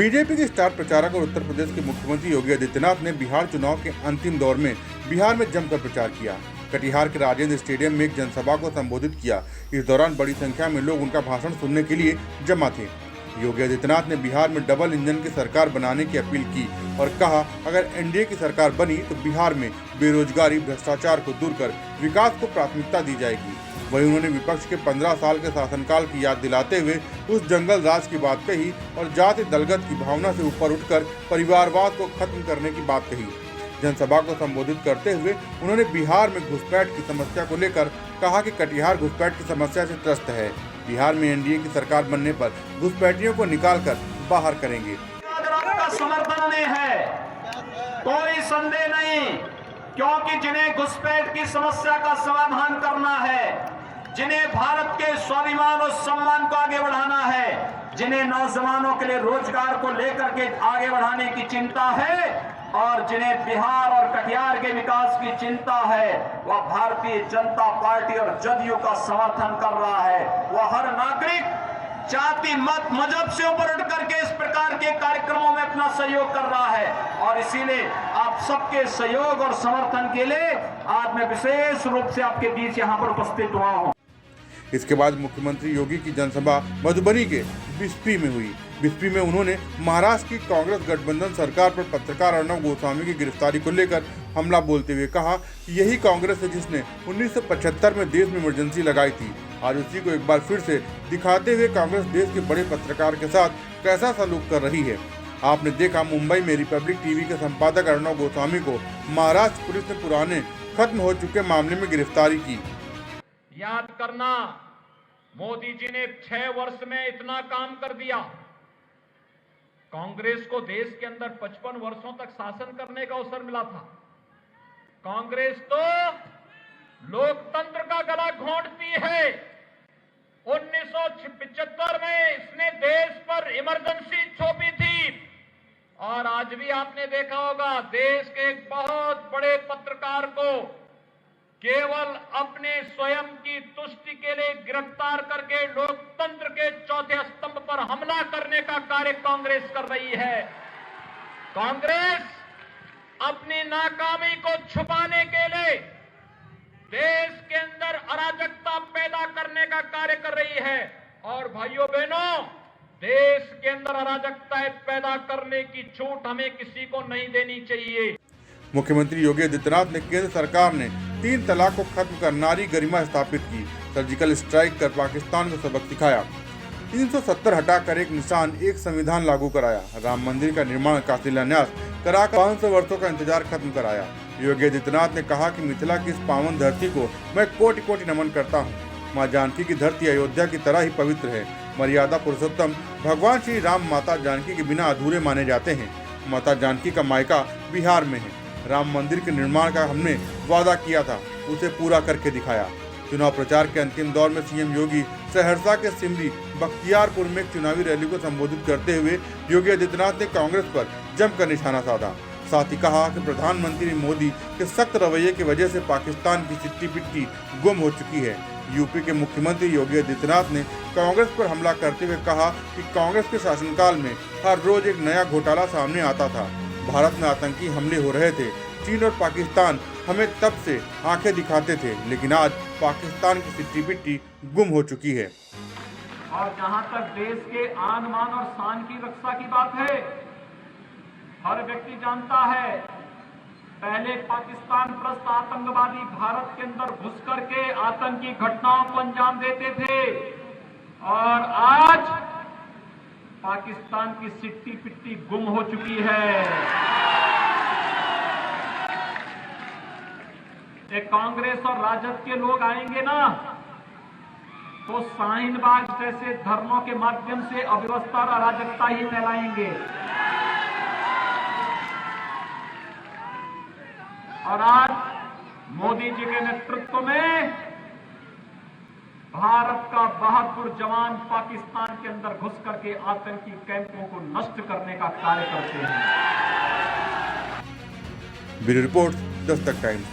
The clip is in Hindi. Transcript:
बीजेपी के स्टार प्रचारक और उत्तर प्रदेश के मुख्यमंत्री योगी आदित्यनाथ ने बिहार चुनाव के अंतिम दौर में बिहार में जमकर प्रचार किया। कटिहार के राजेंद्र स्टेडियम में एक जनसभा को संबोधित किया। इस दौरान बड़ी संख्या में लोग उनका भाषण सुनने के लिए जमा थे। योगी आदित्यनाथ ने बिहार में डबल इंजन की सरकार बनाने की अपील की और कहा, अगर एनडीए की सरकार बनी तो बिहार में बेरोजगारी, भ्रष्टाचार को दूर कर विकास को प्राथमिकता दी जाएगी। वहीं उन्होंने विपक्ष के 15 साल के शासनकाल की याद दिलाते हुए उस जंगल राज की बात कही और जाति दलगत की भावना से ऊपर उठकर परिवारवाद को खत्म करने की बात कही। जनसभा को संबोधित करते हुए उन्होंने बिहार में घुसपैठ की समस्या को लेकर कहा कि कटिहार घुसपैठ की समस्या से त्रस्त है। बिहार में एनडीए की सरकार बनने पर घुसपैठियों को निकालकर बाहर करेंगे। आपका समर्थन में है, कोई संदेह नहीं, क्योंकि जिन्हें घुसपैठ की समस्या का समाधान करना है, जिन्हें भारत के स्वाभिमान और सम्मान को आगे बढ़ाना है, जिन्हें नौजवानों के लिए रोजगार को लेकर के आगे बढ़ाने की चिंता है और जिन्हें बिहार और कटिहार के विकास की चिंता है, वह भारतीय जनता पार्टी और जदयू का समर्थन कर रहा है। वह हर नागरिक जाति, मत, मजहब से ऊपर उठ करके इस प्रकार के कार्यक्रमों में अपना सहयोग कर रहा है और इसीलिए आप सबके सहयोग और समर्थन के लिए आज मैं विशेष रूप से आपके बीच यहाँ पर उपस्थित हुआ हूँ। इसके बाद मुख्यमंत्री योगी की जनसभा मधुबनी के बिस्फी में हुई। बिस्फी में उन्होंने महाराष्ट्र की कांग्रेस गठबंधन सरकार पर पत्रकार अर्णव गोस्वामी की गिरफ्तारी को लेकर हमला बोलते हुए कहा कि यही कांग्रेस है जिसने 1975 में देश में इमरजेंसी लगाई थी। आज उसी को एक बार फिर से दिखाते हुए कांग्रेस देश के बड़े पत्रकार के साथ कैसा सलूक कर रही है। आपने देखा मुंबई में रिपब्लिक टीवी के संपादक अर्णव गोस्वामी को महाराष्ट्र पुलिस ने पुराने खत्म हो चुके मामले में गिरफ्तारी की। याद करना, मोदी जी ने 6 वर्ष में इतना काम कर दिया। कांग्रेस को देश के अंदर 55 वर्षों तक शासन करने का अवसर मिला था। कांग्रेस तो लोकतंत्र का गला घोंटती है। 1975 में इसने देश पर इमरजेंसी थोपी थी और आज भी आपने देखा होगा देश के एक बहुत बड़े पत्रकार को केवल अपने स्वयं की तुष्टि के लिए गिरफ्तार करके लोकतंत्र के चौथे स्तंभ पर हमला करने का कार्य कांग्रेस कर रही है। कांग्रेस अपनी नाकामी को छुपाने के लिए देश के अंदर अराजकता पैदा करने का कार्य कर रही है और भाइयों बहनों, देश के अंदर अराजकता पैदा करने की छूट हमें किसी को नहीं देनी चाहिए। मुख्यमंत्री योगी आदित्यनाथ ने केंद्र सरकार ने 3 तलाक को खत्म कर नारी गरिमा स्थापित की, सर्जिकल स्ट्राइक कर पाकिस्तान को सबक सिखाया, 370 हटाकर एक निशान, एक संविधान लागू कराया, राम मंदिर का निर्माण का शिलान्यास कराकर 500 वर्षों का इंतजार खत्म कराया। योगी आदित्यनाथ ने कहा कि मिथिला की इस पावन धरती को मैं कोटि कोटि नमन करता हूँ। माँ जानकी की धरती अयोध्या की तरह ही पवित्र है। मर्यादा पुरुषोत्तम भगवान श्री राम माता जानकी के बिना अधूरे माने जाते हैं। माता जानकी का मायका बिहार में है। राम मंदिर के निर्माण का हमने वादा किया था, उसे पूरा करके दिखाया। चुनाव प्रचार के अंतिम दौर में सीएम योगी सहरसा के सिमरी बख्तियारपुर में एक चुनावी रैली को संबोधित करते हुए योगी आदित्यनाथ ने कांग्रेस पर जमकर निशाना साधा। साथ ही कहा कि प्रधानमंत्री मोदी के सख्त रवैये की वजह से पाकिस्तान की सिट्टी पिट्टी गुम हो चुकी है। यूपी के मुख्यमंत्री योगी आदित्यनाथ ने कांग्रेस पर हमला करते हुए कहा कि कांग्रेस के शासनकाल में हर रोज एक नया घोटाला सामने आता था। भारत में आतंकी हमले हो रहे थे। चीन और पाकिस्तान हमें तब से आंखें दिखाते थे, लेकिन आज पाकिस्तान की सिट्टी पिट्टी गुम हो चुकी है। और जहां तक देश के आन मान और शान की रक्षा की बात है, हर व्यक्ति जानता है पहले पाकिस्तान प्रस्त आतंकवादी भारत के अंदर घुस करके आतंकी घटनाओं को अंजाम देते थे और आज पाकिस्तान की सिट्टी पिट्टी गुम हो चुकी है। एक कांग्रेस और राजद के लोग आएंगे ना तो शाहीनबाग जैसे धर्मों के माध्यम से अव्यवस्था और अराजकता ही फैलाएंगे और आज मोदी जी के नेतृत्व में भारत का बहादुर जवान पाकिस्तान के अंदर घुस करके आतंकी कैंपों को नष्ट करने का कार्य करते हैं। Bureau report, Dastak times.